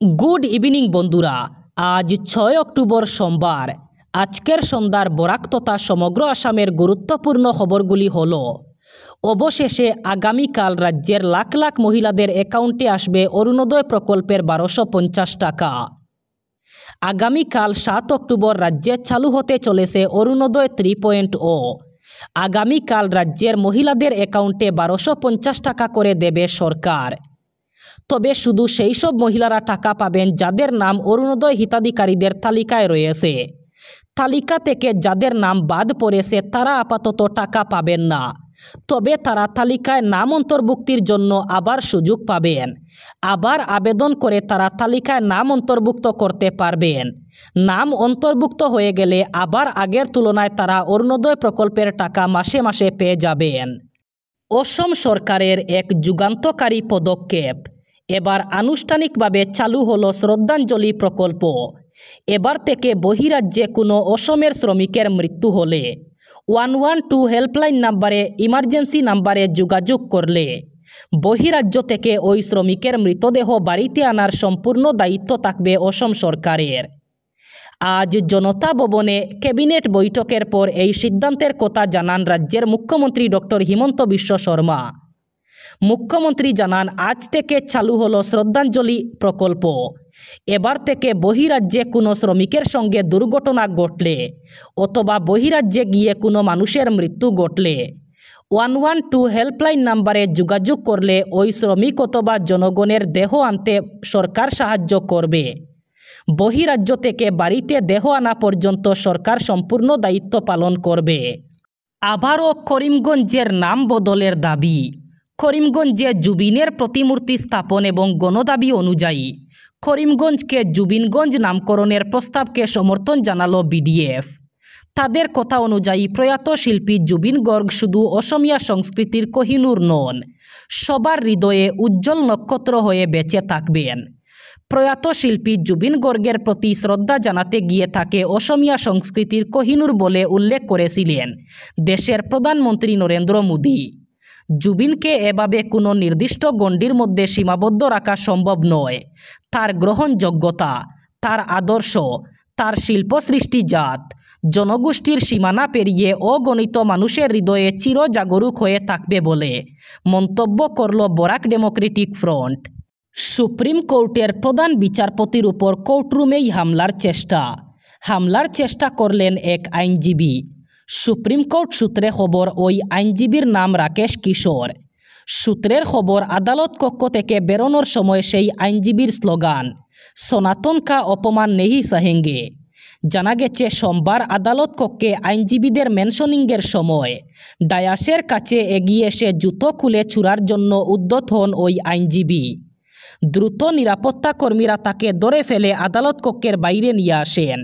Good evening বন্ধুরা, আজ 6 October সোমবার। আজকের সন্ধ্যার বরাক তথা সমগ্র আসামের গুরুত্বপূর্ণ খবরগুলি হলো: অবশেষে আগামীকাল রাজ্যের লাখ লাখ মহিলাদের অ্যাকাউন্টে আসবে অরুণোদয় প্রকল্পের 1250 টাকা। আগামীকাল 7 অক্টোবর রাজ্যে চালু হতে চলেছে অরুণোদয় 3.0। আগামীকাল রাজ্যের মহিলাদের অ্যাকাউন্টে 1250 টাকা করে দেবে সরকার। তবে শুধু সেই সব মহিলারা টাকা পাবেন যাদের নাম অরুণোদয় হিতাধিকারীদের তালিকায় রয়েছে। তালিকা থেকে যাদের নাম বাদ পড়েছে তারা আপাতত টাকা পাবেন না, তবে তারা তালিকায় নাম অন্তর্ভুক্তির জন্য আবার সুযোগ পাবেন। আবার আবেদন করে তারা তালিকায় নাম অন্তর্ভুক্ত করতে পারবেন। নাম অন্তর্ভুক্ত হয়ে গেলে আবার আগের তুলনায় তারা অরুণোদয় প্রকল্পের টাকা মাসে মাসে পেয়ে যাবেন। অসম সরকারের এক যুগান্তকারী পদক্ষেপ। এবার আনুষ্ঠানিকভাবে চালু হলো শ্রদ্ধাঞ্জলি প্রকল্প। এবার থেকে বহিরাজ্যে কোনো অসমের শ্রমিকের মৃত্যু হলে 112 হেল্পলাইন নাম্বারে ইমার্জেন্সি নাম্বারে যোগাযোগ করলে বহিরাজ্য থেকে ওই শ্রমিকের মৃতদেহ বাড়িতে আনার সম্পূর্ণ দায়িত্ব থাকবে অসম সরকারের। আজ জনতা ভবনে ক্যাবিনেট বৈঠকের পর এই সিদ্ধান্তের কথা জানান রাজ্যের মুখ্যমন্ত্রী ডক্টর হিমন্ত বিশ্ব শর্মা। মুখ্যমন্ত্রী জানান, আজ থেকে চালু হলো শ্রদ্ধাঞ্জলি প্রকল্প। এবার থেকে বহিরাজ্যে কোনো শ্রমিকের সঙ্গে দুর্ঘটনা ঘটলে অথবা বহিরাজ্যে গিয়ে কোনো মানুষের মৃত্যু ঘটলে 112 হেল্পলাইন নাম্বারে যোগাযোগ করলে ওই শ্রমিক অথবা জনগণের দেহ আনতে সরকার সাহায্য করবে। বহিরাজ্য থেকে বাড়িতে দেহ আনা পর্যন্ত সরকার সম্পূর্ণ দায়িত্ব পালন করবে। আবারও করিমগঞ্জের নাম বদলের দাবি। করিমগঞ্জে জুবিনের প্রতিমূর্তি স্থাপন এবং গণদাবি অনুযায়ী করিমগঞ্জকে জুবিনগঞ্জ নামকরণের প্রস্তাবকে সমর্থন জানালো বিডিএফ। তাদের কথা অনুযায়ী প্রয়াত শিল্পী জুবিন গর্গ শুধু অসমীয়া সংস্কৃতির কোহিনূর নন, সবার হৃদয়ে উজ্জ্বল নক্ষত্র হয়ে বেঁচে থাকবেন। প্রয়াত শিল্পী জুবিন গর্গের প্রতি শ্রদ্ধা জানাতে গিয়ে তাকে অসমীয়া সংস্কৃতির কোহিনূর বলে উল্লেখ করেছিলেন দেশের প্রধানমন্ত্রী নরেন্দ্র মোদী। জুবিনকে এভাবে কোনো নির্দিষ্ট গণ্ডির মধ্যে সীমাবদ্ধ রাখা সম্ভব নয়। তার গ্রহণযোগ্যতা, তার আদর্শ, তার শিল্পসৃষ্টিজাত জনগোষ্ঠীর সীমানা পেরিয়ে অগণিত মানুষের হৃদয়ে চিরজাগরুক হয়ে থাকবে বলে মন্তব্য করল বরাক ডেমোক্রেটিক ফ্রন্ট। সুপ্রিম কোর্টের প্রধান বিচারপতির উপর কোর্টরুমেই হামলার চেষ্টা করলেন এক আইনজীবী। সুপ্রিম কোর্ট সূত্রে খবর, ওই আইনজীবীর নাম রাকেশ কিশোর। সূত্রের খবর, আদালত কক্ষ থেকে বেরোনোর সময় সেই আইনজীবীর স্লোগান সনাতন কা অপমান নেহি সহেঙ্গে। জানা গেছে, সোমবার আদালত কক্ষে আইনজীবীদের মেনশনিংয়ের সময় ডায়াসের কাছে এগিয়ে এসে জুতো খুলে ছুড়ার জন্য উদ্যত হন ওই আইনজীবী। দ্রুত নিরাপত্তা কর্মীরা তাকে ধরে ফেলে আদালত কক্ষের বাইরে নিয়ে আসেন।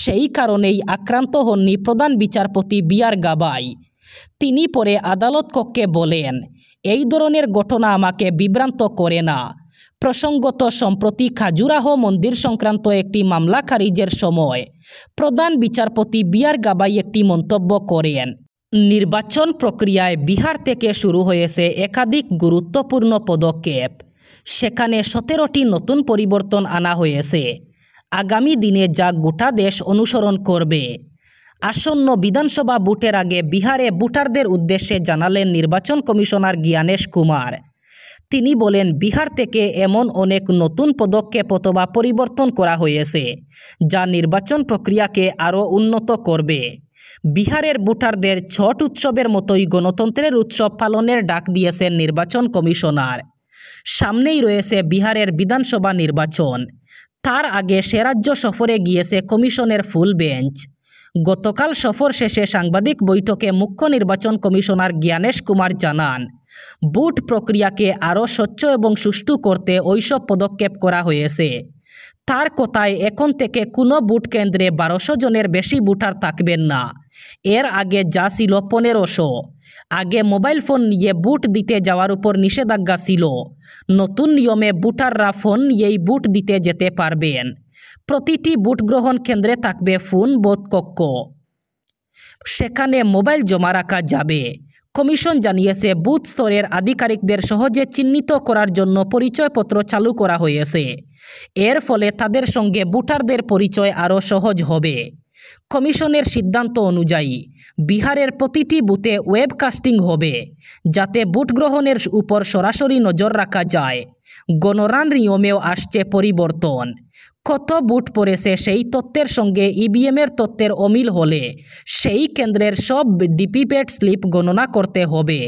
সেই কারণেই আক্রান্ত হননি প্রধান বিচারপতি বি.আর. গাবাই। তিনি পরে আদালত কক্ষে বলেন, এই ধরনের ঘটনা আমাকে বিভ্রান্ত করে না। প্রসঙ্গত, সম্প্রতি খাজুরাহ মন্দির সংক্রান্ত একটি মামলা খারিজের সময় প্রধান বিচারপতি বি.আর. গাবাই একটি মন্তব্য করেন, নির্বাচন প্রক্রিয়ায় বিহার থেকে শুরু হয়েছে একাধিক গুরুত্বপূর্ণ পদক্ষেপ। সেখানে 17টি নতুন পরিবর্তন আনা হয়েছে। আগামী দিনে যা গোটা দেশ অনুসরণ করবে। আসন্ন বিধানসভা ভোটের আগে বিহারে ভোটারদের উদ্দেশ্যে জানালেন নির্বাচন কমিশনার জ্ঞানেশ কুমার। তিনি বলেন, বিহার থেকে এমন অনেক নতুন পদক্ষেপ অথবা পরিবর্তন করা হয়েছে যা নির্বাচন প্রক্রিয়াকে আরও উন্নত করবে। বিহারের ভোটারদের ছট উৎসবের মতোই গণতন্ত্রের উৎসব পালনের ডাক দিয়েছেন নির্বাচন কমিশনার। সামনেই রয়েছে বিহারের বিধানসভা নির্বাচন। তার আগে সে রাজ্য সফরে গিয়েছে কমিশনের ফুল বেঞ্চ। গতকাল সফর শেষে সাংবাদিক বৈঠকে মুখ্য নির্বাচন কমিশনার জ্ঞানেশ কুমার জানান, ভোট প্রক্রিয়াকে আরও স্বচ্ছ এবং সুষ্ঠু করতে ওইসব পদক্ষেপ করা হয়েছে। তার কথায়, এখন থেকে কোনো ভোট কেন্দ্রে 1200 জনের বেশি ভোটার থাকবেন না। এর আগে যা ছিল 1500। আগে মোবাইল ফোন নিয়ে ভোট দিতে যাওয়ার উপর নিষেধাজ্ঞা ছিল। নতুন নিয়মে ভোটাররা ফোন নিয়েই ভোট দিতে যেতে পারবেন। প্রতিটি ভোট গ্রহণ কেন্দ্রে থাকবে ফোন বোধ কক্ষ। সেখানে মোবাইল জমা রাখা যাবে। কমিশন জানিয়েছে বুথ স্তরের আধিকারিকদের সহজে চিহ্নিত করার জন্য পরিচয়পত্র চালু করা হয়েছে। এর ফলে তাদের সঙ্গে ভোটারদের পরিচয় আরও সহজ হবে। কমিশনের সিদ্ধান্ত অনুযায়ী বিহারের প্রতিটি বুথে ওয়েবকাস্টিং হবে, যাতে ভোট গ্রহণের উপর সরাসরি নজর রাখা যায়। গণনার নিয়মেও আসছে পরিবর্তন। কত ভোট পড়েছে সেই তথ্যের সঙ্গে ইভিএমের তথ্যের অমিল হলে সেই কেন্দ্রের সব ভিভিপ্যাট স্লিপ গণনা করতে হবে।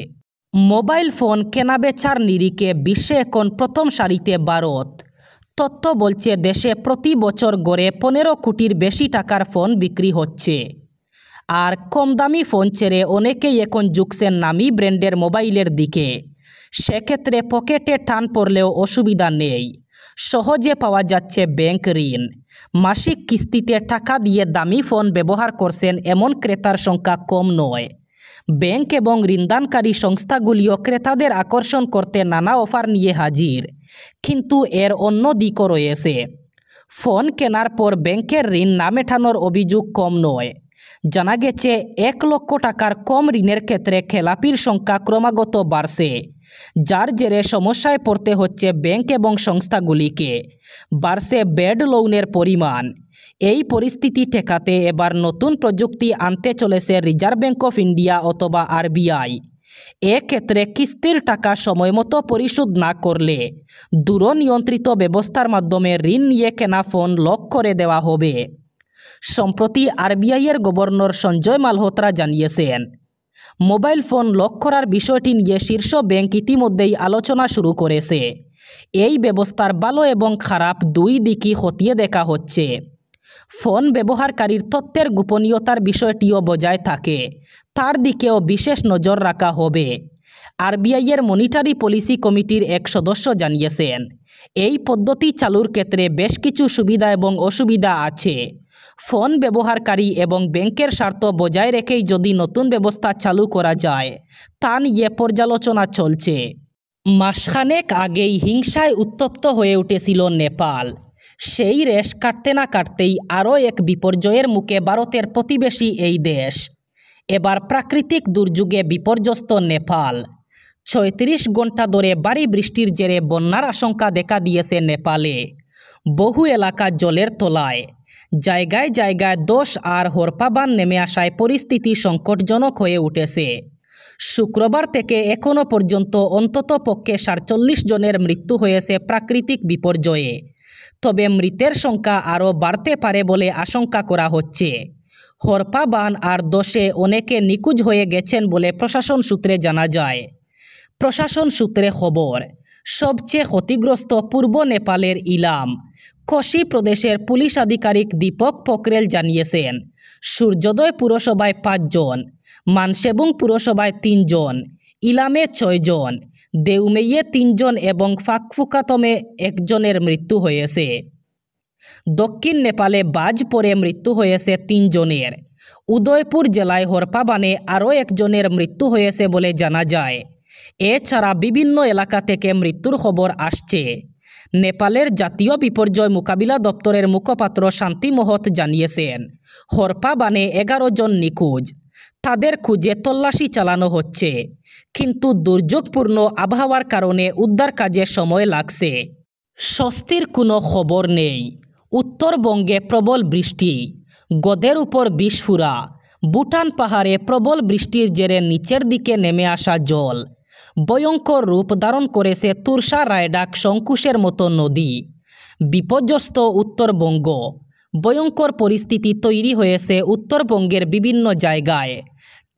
মোবাইল ফোন কেনাবেচার নিরিখে বিশ্বে এখন প্রথম সারিতে ভারত। তথ্য বলছে দেশে প্রতি বছর গড়ে 15 কোটির বেশি টাকার ফোন বিক্রি হচ্ছে। আর কম দামি ফোন ছেড়ে অনেকেই এখন ঝুঁকছেন নামি ব্র্যান্ডের মোবাইলের দিকে। সেক্ষেত্রে পকেটে টান পড়লেও অসুবিধা নেই। সহজে পাওয়া যাচ্ছে ব্যাংক ঋণ। মাসিক কিস্তিতে টাকা দিয়ে দামি ফোন ব্যবহার করছেন এমন ক্রেতার সংখ্যা কম নয়। ব্যাংক এবং ঋণদানকারী সংস্থাগুলিও ক্রেতাদের আকর্ষণ করতে নানা অফার নিয়ে হাজির। কিন্তু এর অন্য দিকও রয়েছে। ফোন কেনার পর ব্যাংকের ঋণ না মেটানোর অভিযোগ কম নয়। জানা গেছে 1 লক্ষ টাকার কম ঋণের ক্ষেত্রে খেলাপির সংখ্যা ক্রমাগত বাড়ছে, যার জেরে সমস্যায় পড়তে হচ্ছে ব্যাংক এবং সংস্থাগুলিকে। বাড়ছে ব্যাড লোনের পরিমাণ। এই পরিস্থিতি ঠেকাতে এবার নতুন প্রযুক্তি আনতে চলেছে রিজার্ভ ব্যাংক অফ ইন্ডিয়া অথবা আরবিআই। এক্ষেত্রে কিস্তির টাকা সময়মতো পরিশোধ না করলে দূরনিয়ন্ত্রিত ব্যবস্থার মাধ্যমে ঋণ নিয়ে কেনা ফোন লক করে দেওয়া হবে। সম্প্রতি আরবিআইয়ের গভর্নর সঞ্জয় মালহোত্রা জানিয়েছেন, মোবাইল ফোন লক করার বিষয়টি নিয়ে শীর্ষ ব্যাংক ইতিমধ্যেই আলোচনা শুরু করেছে। এই ব্যবস্থার ভালো এবং খারাপ দুই দিকই খতিয়ে দেখা হচ্ছে। ফোন ব্যবহারকারীর তথ্যের গোপনীয়তার বিষয়টিও বজায় থাকে, তার দিকেও বিশেষ নজর রাখা হবে। আরবিআইয়ের মনিটারি পলিসি কমিটির এক সদস্য জানিয়েছেন, এই পদ্ধতি চালুর ক্ষেত্রে বেশ কিছু সুবিধা এবং অসুবিধা আছে। ফোন ব্যবহারকারী এবং ব্যাংকের স্বার্থ বজায় রেখেই যদি নতুন ব্যবস্থা চালু করা যায় তা নিয়ে পর্যালোচনা চলছে। মাসখানেক আগেই হিংসায় উত্তপ্ত হয়ে উঠেছিল নেপাল। সেই রেশ কাটতে না কাটতেই আরও এক বিপর্যয়ের মুখে ভারতের প্রতিবেশী এই দেশ। এবার প্রাকৃতিক দুর্যোগে বিপর্যস্ত নেপাল। 36 ঘন্টা ধরে ভারী বৃষ্টির জেরে বন্যার আশঙ্কা দেখা দিয়েছে নেপালে। বহু এলাকা জলের তলায়। জায়গায় জায়গায় দোষ আর হরপাবান নেমে আসায় পরিস্থিতি সংকটজনক হয়ে উঠেছে। শুক্রবার থেকে এখনও পর্যন্ত অন্তত পক্ষে 47 জনের মৃত্যু হয়েছে প্রাকৃতিক বিপর্যয়ে। তবে মৃতের সংখ্যা আরও বাড়তে পারে বলে আশঙ্কা করা হচ্ছে। হরপাবান আর দোষে অনেকে নিখোঁজ হয়ে গেছেন বলে প্রশাসন সূত্রে জানা যায়। প্রশাসন সূত্রে খবর, সবচেয়ে ক্ষতিগ্রস্ত পূর্ব নেপালের ইলাম। কোশি প্রদেশের পুলিশ আধিকারিক দীপক পোখরেল জানিয়েছেন, সূর্যোদয় পুরসভায় 5 জন, মানসেবুং পুরসভায় 3 জন, ইলামে 6 জন, দেউমেইয়ে 3 জন এবং ফাকফুকাতমে 1 জনের মৃত্যু হয়েছে। দক্ষিণ নেপালে বাজ পড়ে মৃত্যু হয়েছে 3 জনের। উদয়পুর জেলায় হরপাবানে আরও 1 জনের মৃত্যু হয়েছে বলে জানা যায়। এছাড়া বিভিন্ন এলাকা থেকে মৃত্যুর খবর আসছে। নেপালের জাতীয় বিপর্যয় মোকাবিলা দপ্তরের মুখপাত্র শান্তি মহত জানিয়েছেন, হরপাবানে 11 জন নিখোঁজ। তাদের খুঁজে তল্লাশি চালানো হচ্ছে, কিন্তু দুর্যোগপূর্ণ আবহাওয়ার কারণে উদ্ধার কাজে সময় লাগছে। স্বস্তির কোনো খবর নেই। উত্তরবঙ্গে প্রবল বৃষ্টি, গদের উপর বিস্ফোরা। ভুটান পাহাড়ে প্রবল বৃষ্টির জেরে নিচের দিকে নেমে আসা জল ভয়ঙ্কর রূপ ধারণ করেছে তুরসা রায়ডাক শঙ্কুশের মতো নদী। বিপর্যস্ত উত্তরবঙ্গ। ভয়ঙ্কর পরিস্থিতি তৈরি হয়েছে উত্তরবঙ্গের বিভিন্ন জায়গায়।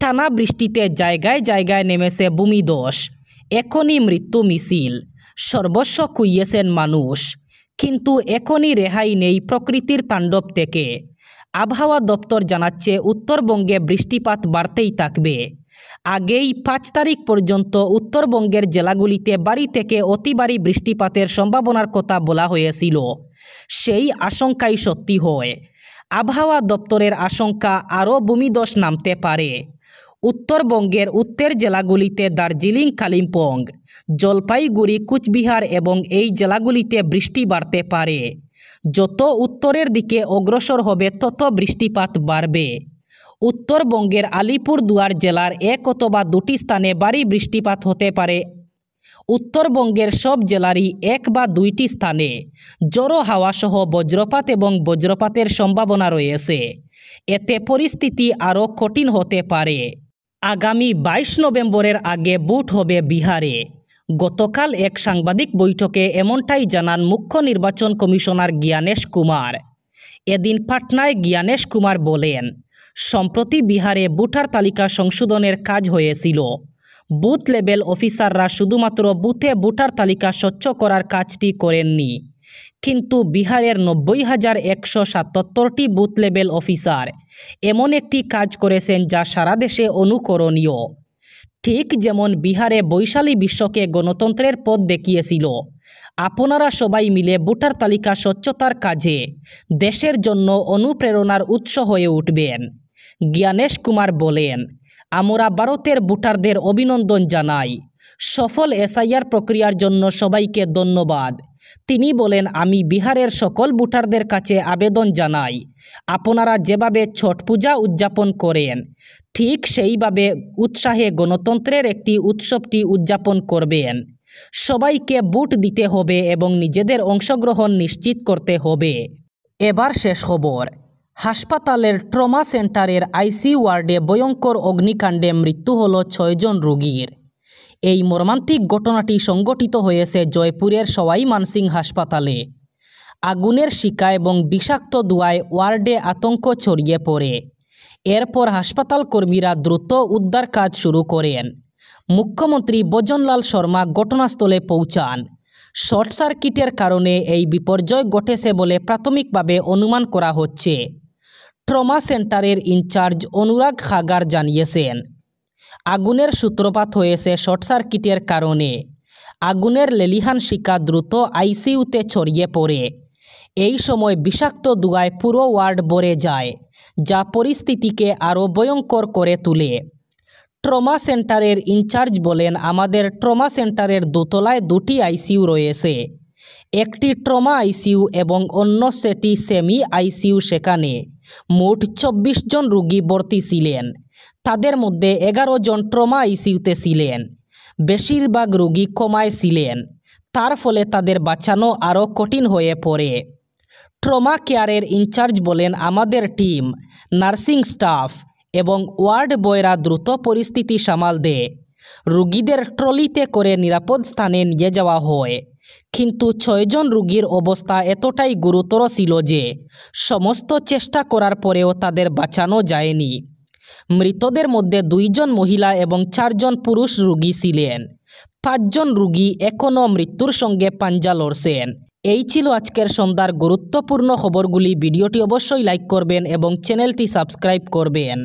টানা বৃষ্টিতে জায়গায় জায়গায় নেমেছে ভূমিধস। এখনই মৃত্যু মিছিল। সর্বস্ব খুইয়েছেন মানুষ। কিন্তু এখনই রেহাই নেই প্রকৃতির তাণ্ডব থেকে। আবহাওয়া দপ্তর জানাচ্ছে উত্তরবঙ্গে বৃষ্টিপাত বাড়তেই থাকবে। আগেই 5 তারিখ পর্যন্ত উত্তরবঙ্গের জেলাগুলিতে ভারী থেকে অতি ভারী বৃষ্টিপাতের সম্ভাবনার কথা বলা হয়েছিল। সেই আশঙ্কাই সত্যি হয়। আবহাওয়া দপ্তরের আশঙ্কা আরও ভূমিধস নামতে পারে। উত্তরবঙ্গের উত্তর জেলাগুলিতে দার্জিলিং, কালিম্পং, জলপাইগুড়ি, কুচবিহার এবং এই জেলাগুলিতে বৃষ্টি বাড়তে পারে। যত উত্তরের দিকে অগ্রসর হবে তত বৃষ্টিপাত বাড়বে। উত্তরবঙ্গের আলিপুরদুয়ার জেলার এক অথবা দুটি স্থানে ভারী বৃষ্টিপাত হতে পারে। উত্তরবঙ্গের সব জেলারই এক বা দুইটি স্থানে ঝোড়ো হাওয়াসহ বজ্রপাত এবং বজ্রপাতের সম্ভাবনা রয়েছে। এতে পরিস্থিতি আরও কঠিন হতে পারে। আগামী 22 নভেম্বরের আগে ভোট হবে বিহারে। গতকাল এক সাংবাদিক বৈঠকে এমনটাই জানান মুখ্য নির্বাচন কমিশনার জ্ঞানেশ কুমার। এদিন পাটনায় জ্ঞানেশ কুমার বলেন, সম্প্রতি বিহারে ভোটার তালিকা সংশোধনের কাজ হয়েছিল। বুথ লেভেল অফিসাররা শুধুমাত্র বুথে ভোটার তালিকা স্বচ্ছ করার কাজটি করেননি, কিন্তু বিহারের 90,177টি বুথ লেভেল অফিসার এমন একটি কাজ করেছেন যা সারা দেশে অনুকরণীয়। ঠিক যেমন বিহারে বৈশালী বিশ্বকে গণতন্ত্রের পথ দেখিয়েছিল, আপনারা সবাই মিলে ভোটার তালিকা স্বচ্ছতার কাজে দেশের জন্য অনুপ্রেরণার উৎস হয়ে উঠবেন। জ্ঞানেশ কুমার বলেন, আমরা ভারতের ভোটারদের অভিনন্দন জানাই। সফল এসআইআর প্রক্রিয়ার জন্য সবাইকে ধন্যবাদ। তিনি বলেন, আমি বিহারের সকল ভোটারদের কাছে আবেদন জানাই, আপনারা যেভাবে ছট পূজা উদযাপন করেন ঠিক সেইভাবে উৎসাহে গণতন্ত্রের একটি উৎসবটি উদযাপন করবেন। সবাইকে ভোট দিতে হবে এবং নিজেদের অংশগ্রহণ নিশ্চিত করতে হবে। এবার শেষ খবর। হাসপাতালের ট্রমা সেন্টারের আইসিইউ ওয়ার্ডে ভয়ঙ্কর অগ্নিকাণ্ডে মৃত্যু হল 6 জন রোগীর। এই মর্মান্তিক ঘটনাটি সংঘটিত হয়েছে জয়পুরের সওয়াই মানসিং হাসপাতালে। আগুনের শিকা এবং বিষাক্ত ধোঁয়ায় ওয়ার্ডে আতঙ্ক ছড়িয়ে পড়ে। এরপর হাসপাতাল কর্মীরা দ্রুত উদ্ধার কাজ শুরু করেন। মুখ্যমন্ত্রী ভজনলাল শর্মা ঘটনাস্থলে পৌঁছান। শর্ট সার্কিটের কারণে এই বিপর্যয় ঘটেছে বলে প্রাথমিকভাবে অনুমান করা হচ্ছে। ট্রমা সেন্টারের ইনচার্জ অনুরাগ খাগার জানিয়েছেন, আগুনের সূত্রপাত হয়েছে শর্ট সার্কিটের কারণে। আগুনের লেলিহান শিকা দ্রুত আইসিইউতে ছড়িয়ে পড়ে। এই সময় বিষাক্ত ধোঁয়ায় পুরো ওয়ার্ড ভরে যায়, যা পরিস্থিতিকে আরও ভয়ঙ্কর করে তোলে। ট্রমা সেন্টারের ইনচার্জ বলেন, আমাদের ট্রমা সেন্টারের দোতলায় 2টি আইসিইউ রয়েছে। একটি ট্রমা আইসিইউ এবং অন্য সেটি সেমি আইসিইউ। সেখানে মোট 24 জন রোগী ভর্তি ছিলেন। তাদের মধ্যে 11 জন ট্রমা আইসিইউতে ছিলেন। বেশিরভাগ রোগী কোমায় ছিলেন, তার ফলে তাদের বাঁচানো আরও কঠিন হয়ে পড়ে। ট্রমা কেয়ারের ইনচার্জ বলেন, আমাদের টিম, নার্সিং স্টাফ এবং ওয়ার্ড বয়রা দ্রুত পরিস্থিতি সামাল দেয়। রোগীদের ট্রলিতে করে নিরাপদ স্থানে নিয়ে যাওয়া হয়, কিন্তু 6 জন রোগীর অবস্থা এতটাই গুরুতর ছিল যে সমস্ত চেষ্টা করার পরেও তাদের বাঁচানো যায়নি। মৃতদের মধ্যে 2 জন মহিলা এবং 4 জন পুরুষ রোগী ছিলেন। 5 জন রোগী এখনও মৃত্যুর সঙ্গে পাঞ্জা লড়ছেন। এই ছিল আজকের সন্ধ্যার গুরুত্বপূর্ণ খবরগুলি। ভিডিওটি অবশ্যই লাইক করবেন এবং চ্যানেলটি সাবস্ক্রাইব করবেন।